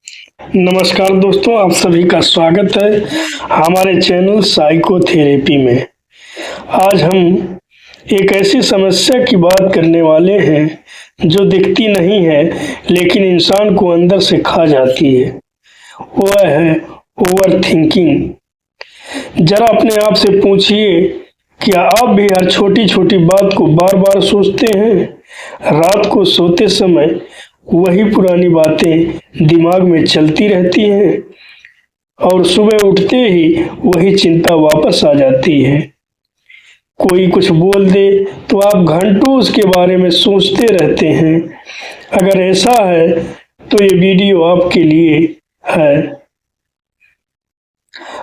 नमस्कार दोस्तों, आप सभी का स्वागत है हमारे चैनल साइकोथेरेपी में। आज हम एक ऐसी समस्या की बात करने वाले हैं जो दिखती नहीं है लेकिन इंसान को अंदर से खा जाती है। वह है ओवर थिंकिंग। जरा अपने आप से पूछिए, क्या आप भी हर छोटी छोटी बात को बार बार सोचते हैं? रात को सोते समय वही पुरानी बातें दिमाग में चलती रहती हैं और सुबह उठते ही वही चिंता वापस आ जाती है। कोई कुछ बोल दे तो आप घंटों उसके बारे में सोचते रहते हैं। अगर ऐसा है तो ये वीडियो आपके लिए है।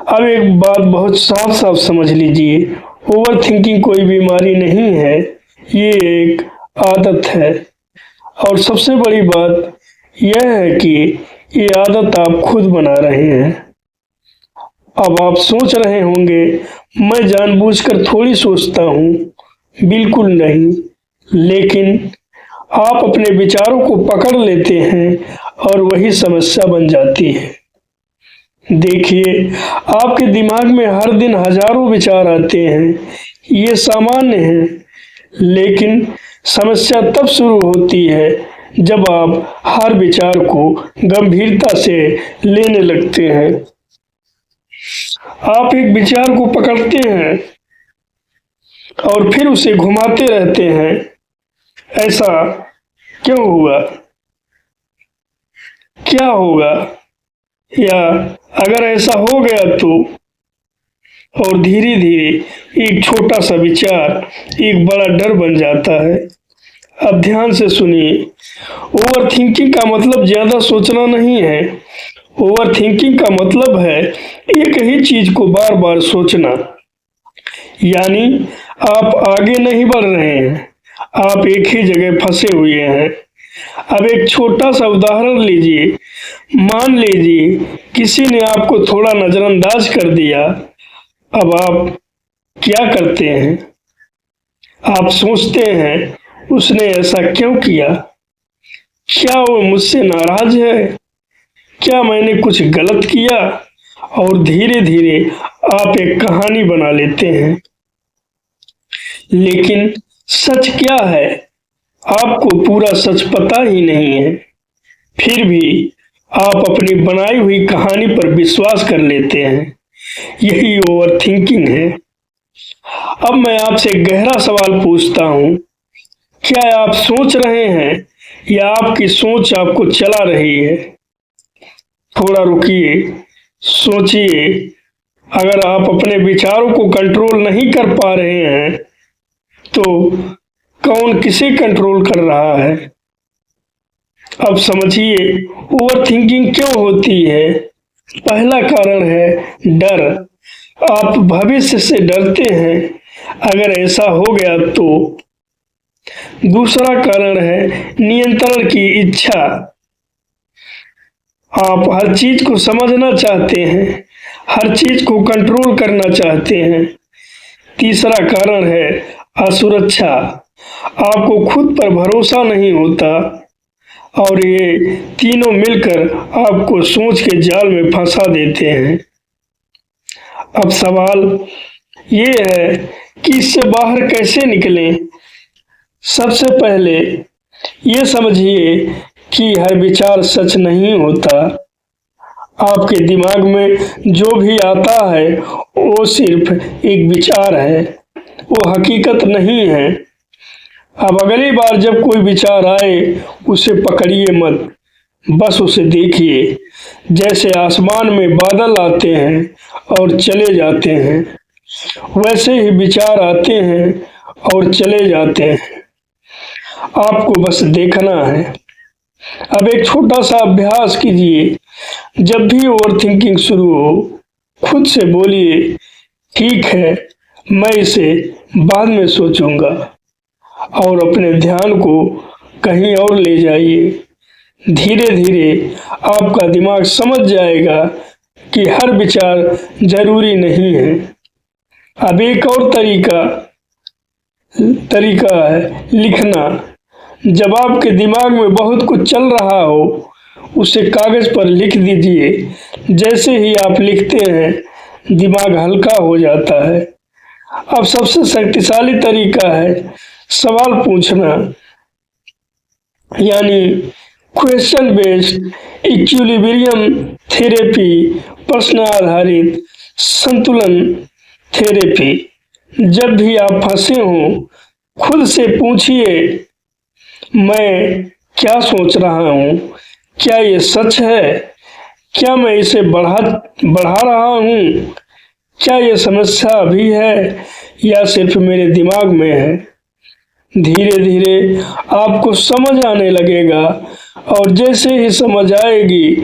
अब एक बात बहुत साफ साफ समझ लीजिए, ओवर थिंकिंग कोई बीमारी नहीं है, ये एक आदत है। और सबसे बड़ी बात यह है कि ये आदत आप खुद बना रहे हैं। अब आप सोच रहे होंगे, मैं जानबूझकर थोड़ी सोचता हूँ। बिल्कुल नहीं, लेकिन आप अपने विचारों को पकड़ लेते हैं और वही समस्या बन जाती है। देखिए, आपके दिमाग में हर दिन हजारों विचार आते हैं, ये सामान्य है। लेकिन समस्या तब शुरू होती है जब आप हर विचार को गंभीरता से लेने लगते हैं। आप एक विचार को पकड़ते हैं और फिर उसे घुमाते रहते हैं। ऐसा क्यों हुआ? क्या होगा? या अगर ऐसा हो गया तो? और धीरे धीरे एक छोटा सा विचार एक बड़ा डर बन जाता है। अब ध्यान से सुनिए, ओवर थिंकिंग का मतलब ज्यादा सोचना नहीं है। ओवर थिंकिंग का मतलब है एक ही चीज को बार बार सोचना। यानी आप आगे नहीं बढ़ रहे हैं, आप एक ही जगह फंसे हुए हैं। अब एक छोटा सा उदाहरण लीजिए। मान लीजिए किसी ने आपको थोड़ा नजरअंदाज कर दिया। अब आप क्या करते हैं? आप सोचते हैं, उसने ऐसा क्यों किया? क्या वो मुझसे नाराज है? क्या मैंने कुछ गलत किया? और धीरे धीरे आप एक कहानी बना लेते हैं। लेकिन सच क्या है? आपको पूरा सच पता ही नहीं है। फिर भी आप अपनी बनाई हुई कहानी पर विश्वास कर लेते हैं। यही ओवर थिंकिंग है। अब मैं आपसे गहरा सवाल पूछता हूँ, क्या आप सोच रहे हैं या आपकी सोच आपको चला रही है? थोड़ा रुकिए, सोचिए। अगर आप अपने विचारों को कंट्रोल नहीं कर पा रहे हैं तो कौन किसे कंट्रोल कर रहा है? अब समझिए ओवर थिंकिंग क्यों होती है। पहला कारण है डर। आप भविष्य से डरते हैं, अगर ऐसा हो गया तो। दूसरा कारण है नियंत्रण की इच्छा। आप हर चीज को समझना चाहते हैं, हर चीज को कंट्रोल करना चाहते हैं। तीसरा कारण है असुरक्षा। आपको खुद पर भरोसा नहीं होता। और ये तीनों मिलकर आपको सोच के जाल में फंसा देते हैं। अब सवाल ये है कि इससे बाहर कैसे निकलें। सबसे पहले ये समझिए कि हर विचार सच नहीं होता। आपके दिमाग में जो भी आता है वो सिर्फ एक विचार है, वो हकीकत नहीं है। अब अगली बार जब कोई विचार आए उसे पकड़िए मत, बस उसे देखिए। जैसे आसमान में बादल आते हैं और चले जाते हैं, वैसे ही विचार आते हैं और चले जाते हैं। आपको बस देखना है। अब एक छोटा सा अभ्यास कीजिए। जब भी ओवर थिंकिंग शुरू हो, खुद से बोलिए, ठीक है, मैं इसे बाद में सोचूंगा। और अपने ध्यान को कहीं और ले जाइए। धीरे धीरे आपका दिमाग समझ जाएगा कि हर विचार जरूरी नहीं है। अब एक और तरीका है लिखना। जब आपके दिमाग में बहुत कुछ चल रहा हो, उसे कागज पर लिख दीजिए। जैसे ही आप लिखते हैं, दिमाग हल्का हो जाता है। अब सबसे शक्तिशाली तरीका है सवाल पूछना, यानी क्वेश्चन बेस्ड इक्विलिब्रियम थेरेपी, प्रश्न आधारित संतुलन थेरेपी। जब भी आप फंसे हों, खुद से पूछिए, मैं क्या सोच रहा हूँ? क्या ये सच है? क्या मैं इसे बढ़ा रहा हूँ? क्या ये समस्या अभी है या सिर्फ मेरे दिमाग में है? धीरे धीरे आपको समझ आने लगेगा, और जैसे ही समझ आएगी,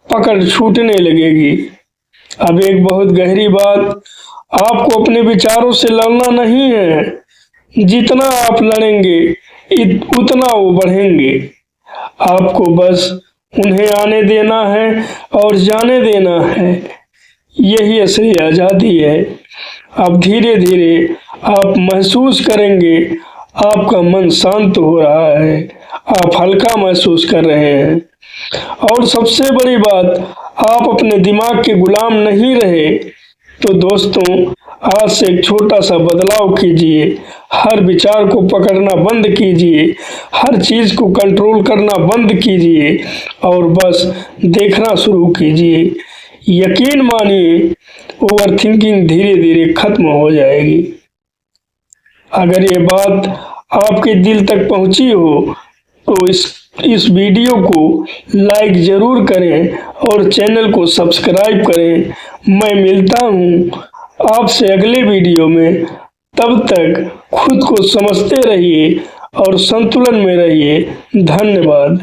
पकड़ छूटने लगेगी। अब एक बहुत गहरी बात, आपको अपने विचारों से लड़ना नहीं है। जितना आप लड़ेंगे, उतना वो बढ़ेंगे। आपको बस उन्हें आने देना है और जाने देना है। यही असली आज़ादी है। अब धीरे धीरे आप महसूस करेंगे, आपका मन शांत हो रहा है, आप हल्का महसूस कर रहे हैं। और सबसे बड़ी बात, आप अपने दिमाग के गुलाम नहीं रहे। तो दोस्तों, आज से एक छोटा सा बदलाव कीजिए। हर विचार को पकड़ना बंद कीजिए, हर चीज को कंट्रोल करना बंद कीजिए और बस देखना शुरू कीजिए। यकीन मानिए, ओवर थिंकिंग धीरे धीरे खत्म हो जाएगी। अगर ये बात आपके दिल तक पहुंची हो तो इस वीडियो को लाइक जरूर करें और चैनल को सब्सक्राइब करें। मैं मिलता हूँ आपसे अगले वीडियो में। तब तक खुद को समझते रहिए और संतुलन में रहिए। धन्यवाद।